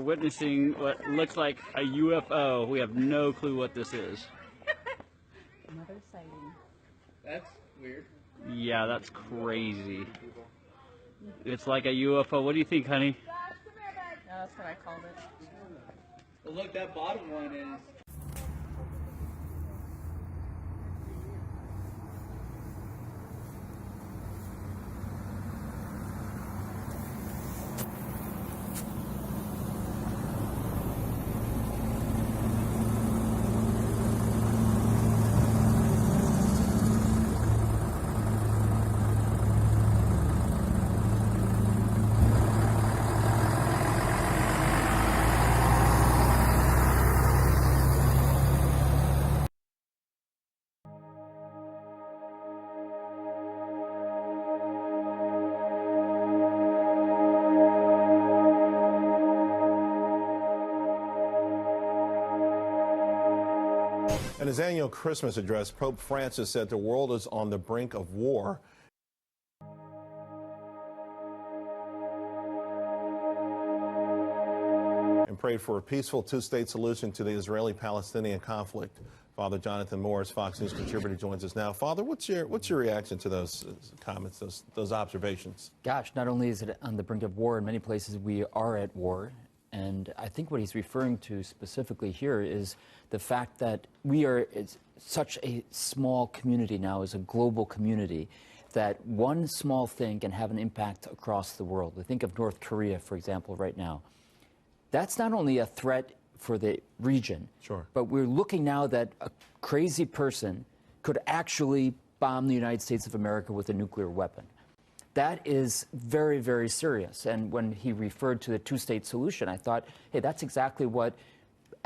witnessing what looks like a UFO. We have no clue what this is. Another sighting. That's weird. Yeah, that's crazy. It's like a UFO. What do you think, honey? Yeah, that's what I called it. Well, look, that bottom one is... In his annual Christmas address, Pope Francis said the world is on the brink of war. And prayed for a peaceful two-state solution to the Israeli-Palestinian conflict. Father Jonathan Morris, Fox News contributor, joins us now. Father, what's your reaction to those comments, those observations? Gosh, not only is it on the brink of war, in many places we are at war. And I think what he's referring to specifically here is the fact that we are such a small community now, as a global community, that one small thing can have an impact across the world. We think of North Korea, for example, right now. That's not only a threat for the region, sure, but we're looking now that a crazy person could actually bomb the United States of America with a nuclear weapon. That is very, very serious. And when he referred to the two-state solution, I thought, hey, that's exactly what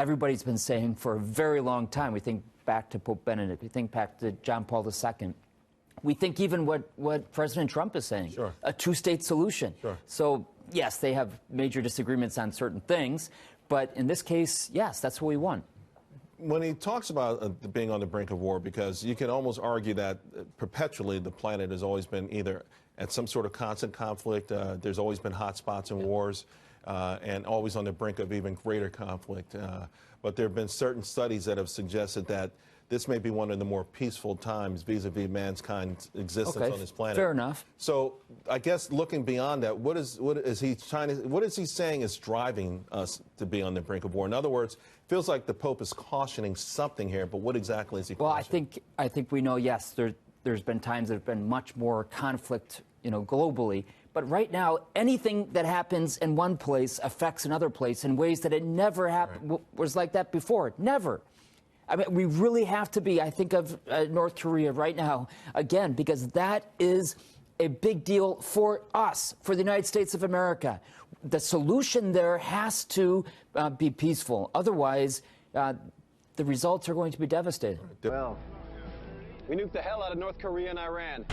everybody's been saying for a very long time. We think back to Pope Benedict. We think back to John Paul II. We think even what President Trump is saying, sure, a two-state solution. Sure. So, yes, they have major disagreements on certain things. But in this case, yes, that's what we want. When he talks about being on the brink of war, because you can almost argue that perpetually the planet has always been either at some sort of constant conflict, there's always been hot spots in wars, and always on the brink of even greater conflict. But there have been certain studies that have suggested that this may be one of the more peaceful times vis-a-vis mankind's existence on this planet. Fair enough. So I guess looking beyond that, what is he saying is driving us to be on the brink of war? In other words, it feels like the Pope is cautioning something here, but what exactly is he cautioning? Well, I think we know, yes, there's been times that have been much more conflict, globally. But right now, anything that happens in one place affects another place in ways that it never was like that before. Never. I mean, we really have to be, I think of North Korea right now, again, because that is a big deal for us, for the United States of America. The solution there has to be peaceful. Otherwise, the results are going to be devastating. Well, we nuked the hell out of North Korea and Iran.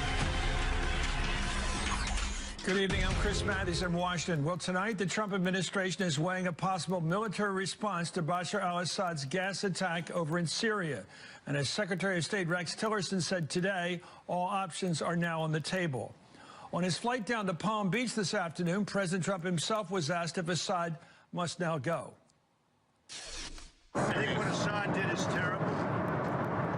Good evening. I'm Chris Matthews in Washington. Well, tonight, the Trump administration is weighing a possible military response to Bashar al-Assad's gas attack over in Syria. And as Secretary of State Rex Tillerson said today, all options are now on the table. On his flight down to Palm Beach this afternoon, President Trump himself was asked if Assad must now go. I think what Assad did is terrible.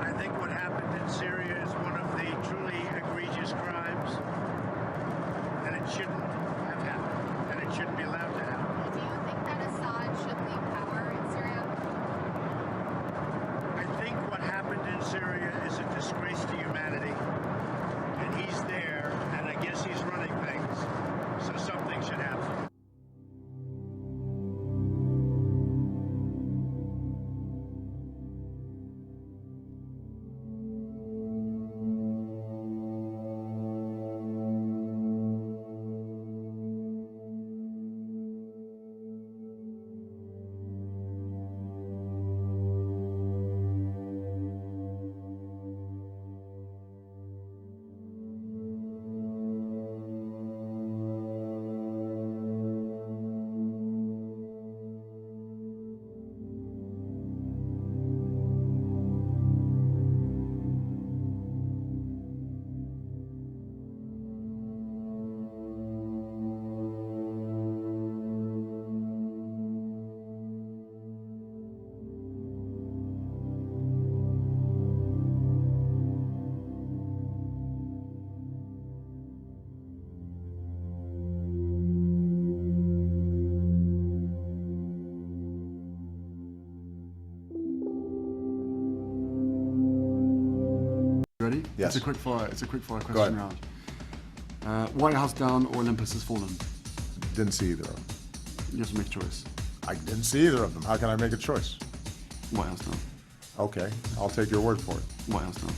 I think what happened in Syria is one of the truly egregious crimes. And it shouldn't have happened, and it shouldn't be allowed to happen. Do you think that Assad should leave power in Syria? I think what happened in Syria is a disgrace to humanity, and he's there, and I guess he's running things, so something should happen. Ready? Yes. It's a quick fire question round. White House down or Olympus has fallen? Didn't see either of them. You have to make a choice. I didn't see either of them. How can I make a choice? White House down. Okay, I'll take your word for it. White House down.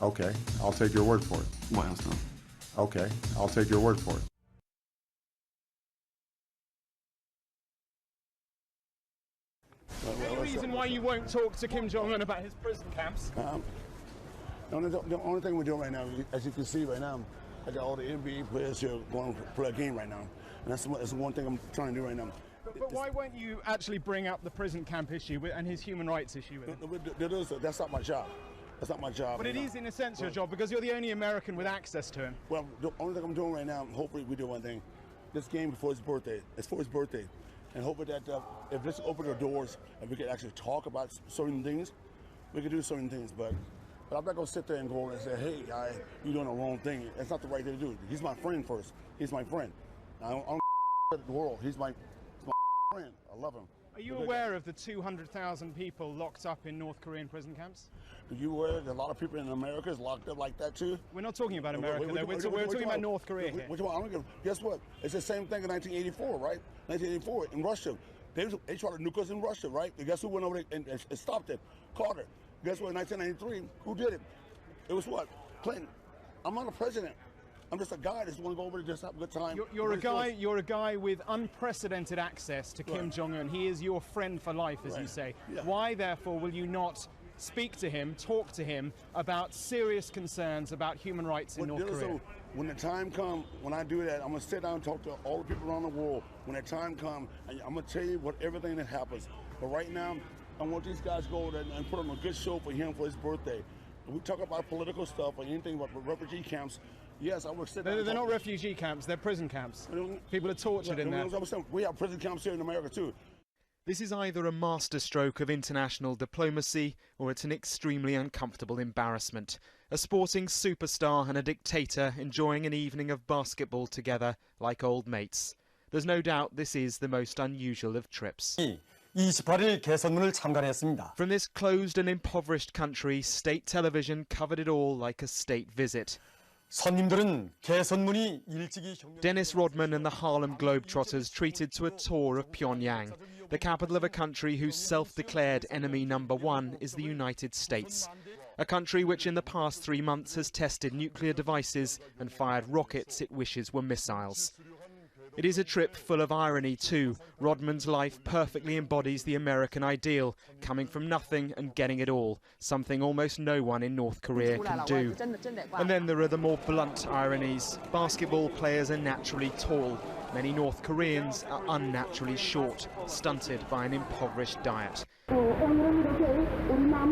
Okay, I'll take your word for it. White House down. Okay, I'll take your word for it. Any reason why you won't talk to Kim Jong-un about his prison camps? The only thing we're doing right now, as you can see right now, I got all the NBA players here going to play a game right now. And that's the one thing I'm trying to do right now. But why won't you actually bring up the prison camp issue and his human rights issue with him? That's not my job. That's not my job. But it is, in a sense, your job, because you're the only American with access to him. Well, the only thing I'm doing right now, hopefully we do one thing. This game before his birthday. It's for his birthday. And hopefully that if this open the doors and we can actually talk about certain things, we can do certain things. But I'm not going to sit there and go and say, hey, you're doing the wrong thing. That's not the right thing to do. He's my friend first. He's my friend. I don't the world. He's my friend. I love him. Are you aware of the 200,000 people locked up in North Korean prison camps? Are you aware that a lot of people in America is locked up like that too? We're not talking about America, though. We're talking about North Korea here. Guess what? It's the same thing in 1984, right? 1984 in Russia. They tried to nuke us in Russia, right? And guess who went over there and stopped it? Carter. Guess what? In 1993, who did it? It was what? Clinton. I'm not a president. I'm just a guy that just want to go over there just have a good time. You're a guy with unprecedented access to Kim Jong-un. He is your friend for life, as you say. Yeah. Why, therefore, will you not speak to him, talk to him about serious concerns about human rights in North Korea? When the time comes, when I do that, I'm going to sit down and talk to all the people around the world. When the time comes, I'm going to tell you everything that happens. But right now, I want these guys to go there and put on a good show for him for his birthday. If we talk about political stuff or anything about refugee camps, yes, I will sit down. They're not refugee camps, they're prison camps. People are tortured in there. We have prison camps here in America too. This is either a masterstroke of international diplomacy or it's an extremely uncomfortable embarrassment. A sporting superstar and a dictator enjoying an evening of basketball together like old mates. There's no doubt this is the most unusual of trips. 28일 개선문을 참관했습니다. From this closed and impoverished country, state television covered it all like a state visit. 손님들은 개선문이 일찍이 Dennis Rodman and the Harlem Globetrotters treated to a tour of Pyongyang, the capital of a country whose self-declared enemy number one is the United States. A country which in the past 3 months has tested nuclear devices and fired rockets it wishes were missiles. It is a trip full of irony too. Rodman's life perfectly embodies the American ideal, coming from nothing and getting it all, something almost no one in North Korea can do. And then there are the more blunt ironies. Basketball players are naturally tall. Many North Koreans are unnaturally short, stunted by an impoverished diet.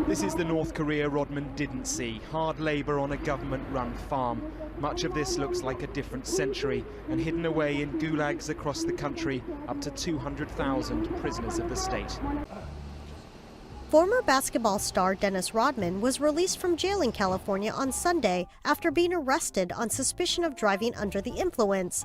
This is the North Korea Rodman didn't see, hard labour on a government-run farm. Much of this looks like a different century, and hidden away in gulags across the country, up to 200,000 prisoners of the state. Former basketball star Dennis Rodman was released from jail in California on Sunday after being arrested on suspicion of driving under the influence.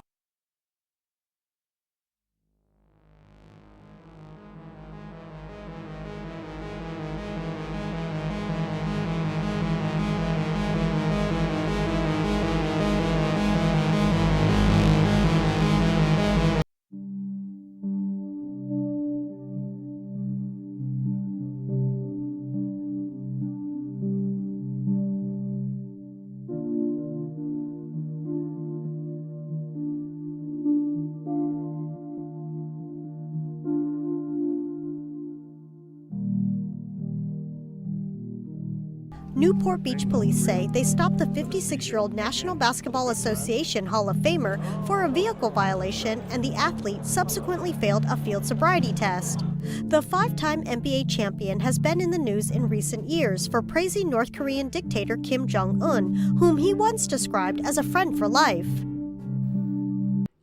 Newport Beach police say they stopped the 56-year-old National Basketball Association Hall of Famer for a vehicle violation, and the athlete subsequently failed a field sobriety test. The 5-time NBA champion has been in the news in recent years for praising North Korean dictator Kim Jong-un, whom he once described as a friend for life.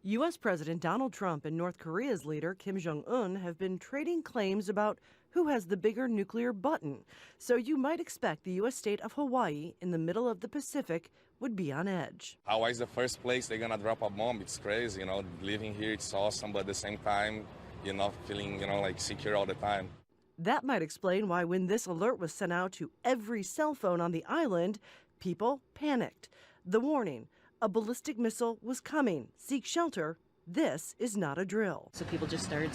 U.S. President Donald Trump and North Korea's leader Kim Jong-un have been trading claims about who has the bigger nuclear button. So you might expect the U.S. state of Hawaii, in the middle of the Pacific, would be on edge. Hawaii's the first place they're gonna drop a bomb. It's crazy, living here, it's awesome, but at the same time, you're not feeling, like secure all the time. That might explain why when this alert was sent out to every cell phone on the island, People panicked. The warning, a ballistic missile was coming. Seek shelter. This is not a drill. So people just started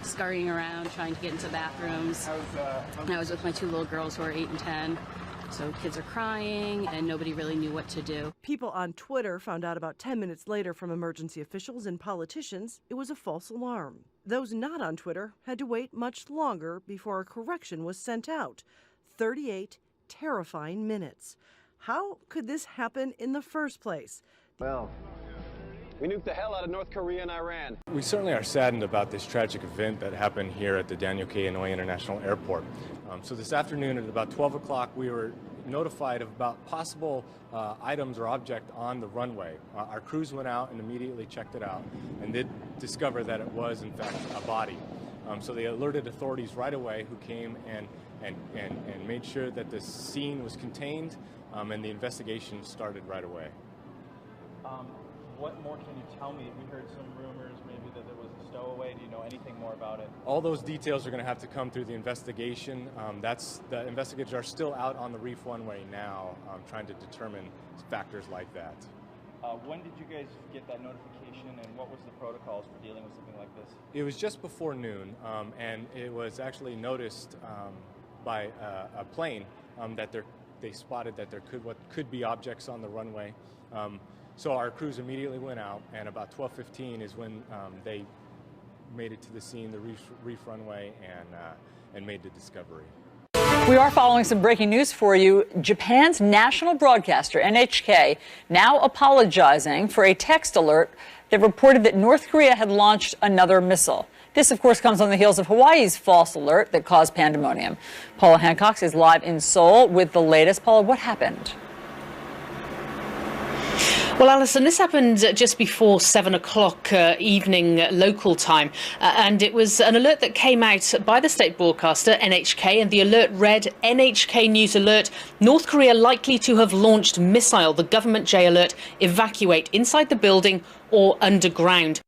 scurrying around, trying to get into bathrooms. I was with my 2 little girls who are 8 and 10. So kids are crying and nobody really knew what to do. People on Twitter found out about 10 minutes later from emergency officials and politicians it was a false alarm. Those not on Twitter had to wait much longer before a correction was sent out. 38 terrifying minutes. How could this happen in the first place? Well, we nuked the hell out of North Korea and Iran. We certainly are saddened about this tragic event that happened here at the Daniel K. Inouye International Airport. So this afternoon at about 12 o'clock, we were notified of about possible items or object on the runway. Our crews went out and immediately checked it out and did discover that it was, in fact, a body. So they alerted authorities right away, who came and made sure that the scene was contained, and the investigation started right away. What more can you tell me? We heard some rumors maybe that there was a stowaway. Do you know anything more about it? All those details are going to have to come through the investigation. The investigators are still out on the reef runway now, trying to determine factors like that. When did you guys get that notification, and what was the protocols for dealing with something like this? It was just before noon, and it was actually noticed by a plane that they spotted that there could be objects on the runway. So our crews immediately went out, and about 12:15 is when they made it to the scene, the reef runway, and made the discovery. We are following some breaking news for you. Japan's national broadcaster, NHK, now apologizing for a text alert that reported that North Korea had launched another missile. This, of course, comes on the heels of Hawaii's false alert that caused pandemonium. Paula Hancock is live in Seoul with the latest. Paula, what happened? Well, Alison, this happened just before 7 o'clock evening local time, and it was an alert that came out by the state broadcaster, NHK, and the alert read, NHK News Alert, North Korea likely to have launched missile. The government J alert, evacuate inside the building or underground.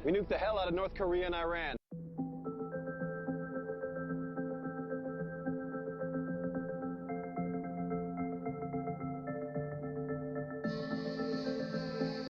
We nuked the hell out of North Korea and Iran.